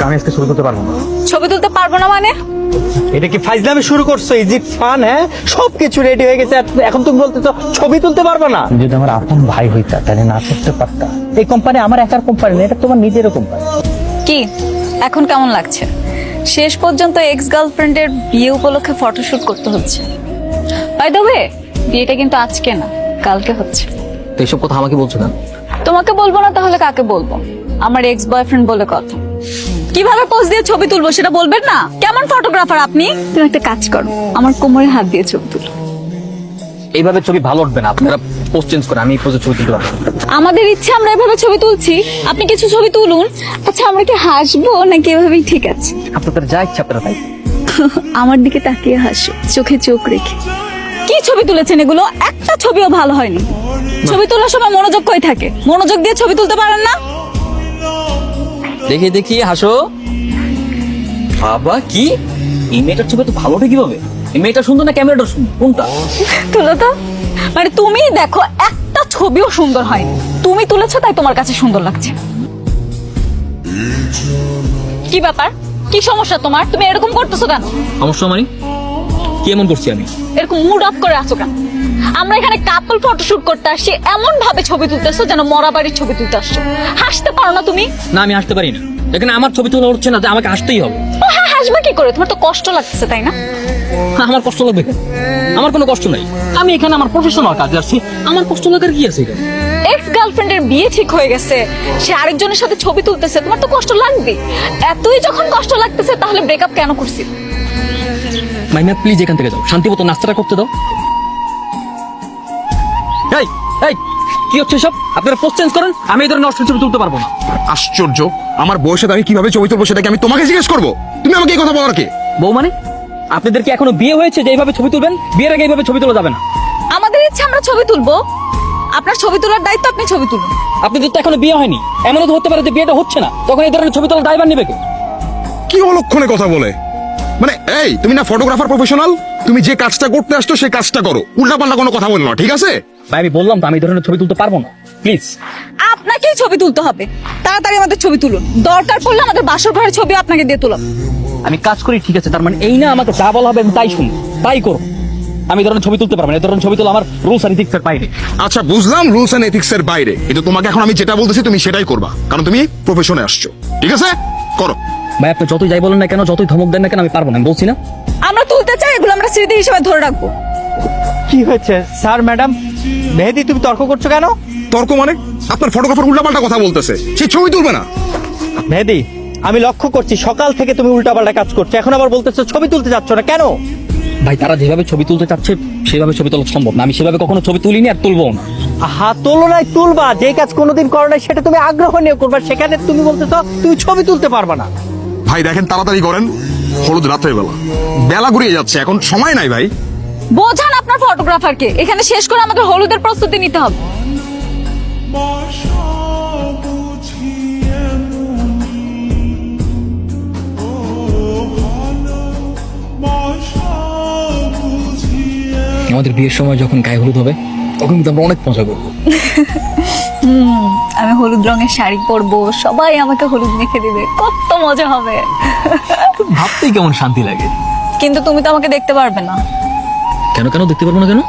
আমি আজকে ছবি তুলতে পারবো না। ছবি তুলতে পারবো না মানে? এটা কি ফাইজলামি শুরু করছো? Is it fun? হ্যাঁ, সবকিছু রেডি হয়ে গেছে, এখন তুমি বলতেছো ছবি তুলতে পারবে না? যদি আমার আপন ভাই হইতা তাহলে না করতে পারতাম। এই কোম্পানি আমার একার কোম্পানি না, এটা তোমার নিজেরও কোম্পানি। কি এখন কেমন লাগছে? শেষ পর্যন্ত এক্স গার্লফ্রেন্ডের বিয়ে উপলক্ষে ফটোশুট করতে হচ্ছে। বাই দ্য ওয়ে, বিয়েটা কিন্তু আজকে না, কালকে হচ্ছে। তো এইসব কথা আমাকে বলছো কেন? তোমাকে বলবো না তাহলে কাকে বলবো? আমার এক্স বয়ফ্রেন্ড বলে কথা। কিভাবে পোজ দিয়ে ছবি তুলবো সেটা বলবেন না? কেমন ফটোগ্রাফার আপনি? তুমি একটা কাজ করো, আমার কোমরে হাত দিয়ে ছবি তুলো। এইভাবে ছবি ভালো উঠবে না, আপনারা পোস্ট চেঞ্জ করে আমি এই পোজে ছবি তুলতে পারবো না। আমাদের ইচ্ছে আমরা এভাবে ছবি তুলছি, আপনি কিছু ছবি তুলুন। আচ্ছা আমরা কি হাসবো নাকি এভাবেই ঠিক আছে? আপনাদের যা ইচ্ছা আপনারা তাই। আমার দিকে তাকিয়ে হাসো, চোখে চোখ রেখে। কি ছবি তুলেছেন এগুলো? একটা ছবিও ভালো হয়নি। ছবি তোলার সময় মনোযোগ কই থাকে? মনোযোগ দিয়ে ছবি তুলতে পারেন না? দেখি দেখি হাসো। বাবা কি এই মেয়েটার ছবি তো ভালো ওঠে কিভাবে? এই মেয়েটা সুন্দর না ক্যামেরাটা সুন্দর, কোনটা? তুলো তো। মানে তুমি দেখো একটা ছবিও সুন্দর হয়নি, তুমি তুলেছো তাই তোমার কাছে সুন্দর লাগছে। কি ব্যাপার? কি সমস্যা তোমার? তুমি এরকম করতেছো কেন? সমস্যা মানে কি এমন করছি আমি? এরকম মুড অফ করে আছো কেন? আমরা এখানে কাপল ফটোশুট করতে আসছি, এমন ভাবে ছবি তুলতেছো যেন মরা বাড়ির ছবি তুলতে আসছো। হাসতে পারো না তুমি? না আমি হাসতে পারি না, এখানে আমার ছবি তোলা হচ্ছে না যে আমাকে হাসতেই হবে। ও হ্যাঁ, হাসবে কি করে? তোমার তো কষ্ট লাগতেছে তাই না? আমার কষ্ট লাগবে কেন? আমার কোনো কষ্ট নাই, আমি এখানে আমার প্রফেশনাল কাজে আসছি, আমার কষ্ট লাগার কি আছে এখানে? এক্স গার্লফ্রেন্ডের বিয়ে ঠিক হয়ে গেছে, সে আরেকজনের সাথে ছবি তুলতেছে, তোমার তো কষ্ট লাগবে। এতই যখন কষ্ট লাগতেছে তাহলে ব্রেকআপ কেন করছি? মাইমা প্লিজ এখান থেকে যাও, শান্তি মতো নাস্তাটা করতে দাও। এই এই কি হচ্ছে সব? আপনারা পোস্ট চেঞ্জ করেন, আমি এই ধরনের অশ্লীল ছবি তুলতে পারবো না। আশ্চর্য, আমার বউয়ের সাথে আমি কিভাবে ছবি তুলবো সেটা কি আমি তোমাকে জিজ্ঞেস করবো? তুমি আমাকে এই কথা বলার কে? বউ মানে? আপনাদের কি এখনো বিয়ে হয়েছে যে এইভাবে ছবি তুলবেন? বিয়ের আগে এইভাবে ছবি তোলা যাবে না। আমাদের ইচ্ছে আমরা ছবি তুলবো, আপনার ছবি তোলার দায়িত্ব আপনি ছবি তুলুন। আপনাদের তো এখনো বিয়ে হয়নি, এমনও তো হতে পারে যে বিয়েটা হচ্ছে না, তখন এই ধরনের ছবি তোলার দায়ভার নেবে কে? কি অলক্ষণে কথা বলে? মানে এই তুমি না ফটোগ্রাফার প্রফেশনাল, তুমি যে কাজটা করতে আসছো সেই কাজটা করো, উল্টাপাল্টা কোনো কথা বলো না, ঠিক আছে? ভাই আমি বললাম তো আমি এই ধরনের ছবি তুলতে পারবো না, প্লিজ। আপনাকেই ছবি তুলতে হবে, তাড়াতাড়ি আমাদের ছবি তুলুন। দরকার পড়লে আমাদের বাসর ঘরের ছবি আপনাকে দিয়ে তুলাম। আমি কাজ করি ঠিক আছে, তার মানে এই না আমাকে যা বলা হবে আমি তাই শুনি, তাই করো। আমি এই ধরনের ছবি তুলতে পারবো না, এই ধরনের ছবি তোলা আমার রুলস আর ইথিক্সের বাইরে। আচ্ছা বুঝলাম রুলস এন্ড এথিক্স এর বাইরে, কিন্তু তোমাকে এখন আমি যেটা বলতেছি তুমি সেটাই করবা, কারণ তুমি প্রফেশনে আসছো, ঠিক আছে? করো। ভাই আপনি যতই যাই বলেন না কেন, যতই ধমক দেন না কেন, আমি পারবো না, আমি বলছি না। আমরা তুলতে চাই, এগুলো আমরা স্মৃতি হিসেবে ধরে রাখবো। কি হয়েছে স্যার? ম্যাডাম মেহেদি, তুমি তর্ক করছো কেন? তর্ক মানে? আপনার ফটোগ্রাফার উল্টাপাল্টা কথা বলতেছে, সে ছবি তুলবে না। মেহেদি, আমি লক্ষ্য করছি সকাল থেকে তুমি উল্টাপাল্টা কাজ করছো, এখন আবার বলতেছো ছবি তুলতে যাচ্ছ না কেন? ভাই তারা যেভাবে ছবি তুলতে চাচ্ছে সেভাবে ছবি তোলা সম্ভব না, আমি সেভাবে কখনো ছবি তুলিনি আর তুলবো না। হা, তুলনায় তুলবা, যে কাজ কোনোদিন করো নাই সেটা তুমি আগ্রহ নিয়ে করবা, সেখানে তুমি বলতেছো তুমি ছবি তুলতে পারবা না। ভাই দেখেন তাড়াতাড়ি করেন, হলুদ রাত্রের বেলা, বেলা ঘুরিয়ে যাচ্ছে, এখন সময় নাই ভাই। বোঝান আপনার ফটোগ্রাফারকে, এখানে শেষ করে আমাদের হলুদের প্রস্তুতি নিতে হবে। আমাদের বিয়ের সময় যখন গায়ে হলুদ হবে তখন কিন্তু আমরা অনেক মজা করবো। আমি হলুদ রঙের শাড়ি পরবো, সবাই আমাকে হলুদ মেখে দিবে, কত মজা হবে। ভাবতেই কেমন শান্তি লাগে। কিন্তু তুমি তো আমাকে দেখতে পারবে না। কেন কেন দেখতে পারবো না কেন?